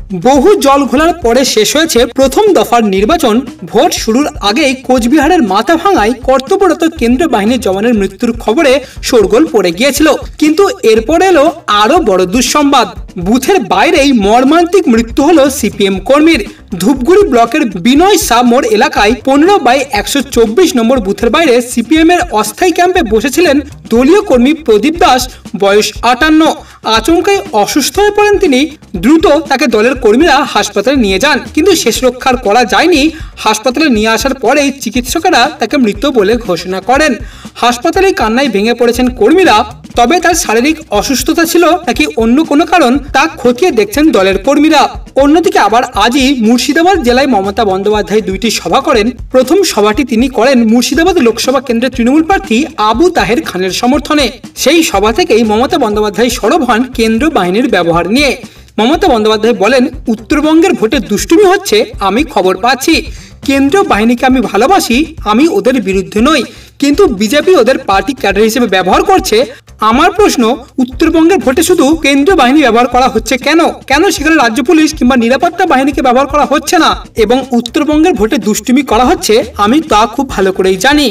বহু জল ঘোলার পরে শেষ হয়েছে প্রথম দফার নির্বাচন। ভোট শুরুর আগেই কোচবিহারের মাথাভাঙায় কর্তব্যরত কেন্দ্রীয় বাহিনীর জওয়ানের মৃত্যুর খবরে শোরগোল পড়ে গিয়েছিল, কিন্তু এরপর এলো আরো বড় দুঃসংবাদ। বুথের বাইরেই মর্মান্তিক মৃত্যু হলো সিপিএম কর্মীর। ধূপগুড়ি ব্লকের বিনয় শাহ মোড় এলাকায় 15/124 নম্বর বুথের বাইরে সিপিএম এর অস্থায়ী ক্যাম্পে বসেছিলেন দলীয় কর্মী প্রদীপ দাস, বয়স 58। আচমকাই অসুস্থ হয়ে পড়েন তিনি। দ্রুত তাকে দলের কর্মীরা হাসপাতালে নিয়ে যান, কিন্তু শেষ রক্ষার করা যায়নি। হাসপাতালে নিয়ে আসার পরেই চিকিৎসকেরা তাকে মৃত বলে ঘোষণা করেন। হাসপাতালে কান্নায় ভেঙে পড়েছেন কর্মীরা। তবে তার শারীরিক অসুস্থতা ছিল নাকি অন্য কোনো কারণ, তা খতিয়ে দেখছেন দলের কর্মীরা। অন্যদিকে আবার আজই মুর্শিদাবাদ জেলায় মমতা বন্দ্যোপাধ্যায় দুইটি সভা করেন। প্রথম সভাটি তিনি করেন মুর্শিদাবাদ লোকসভা কেন্দ্রের তৃণমূল প্রার্থী আবু তাহের খানের সমর্থনে। সেই সভা থেকেই মমতা বন্দ্যোপাধ্যায় সরব হন কেন্দ্রীয় বাহিনীর ব্যবহার নিয়ে। মমতা বন্দ্যোপাধ্যায় বলেন, উত্তরবঙ্গের ভোটে দুষ্টুমি হচ্ছে, আমি খবর পাচ্ছি। কেন্দ্রীয় বাহিনীকে আমি ভালোবাসি, আমি ওদের বিরুদ্ধে নই, কিন্তু বিজেপি ওদের পার্টি ক্যাডার হিসেবে ব্যবহার করছে। আমার প্রশ্ন, উত্তরবঙ্গের ভোটে শুধু কেন্দ্রীয় বাহিনী ব্যবহার করা হচ্ছে কেন সেখানে রাজ্য পুলিশ কিংবা নিরাপত্তা বাহিনীকে ব্যবহার করা হচ্ছে না? এবং উত্তরবঙ্গের ভোটে দুষ্টুমি করা হচ্ছে, আমি তা খুব ভালো করেই জানি।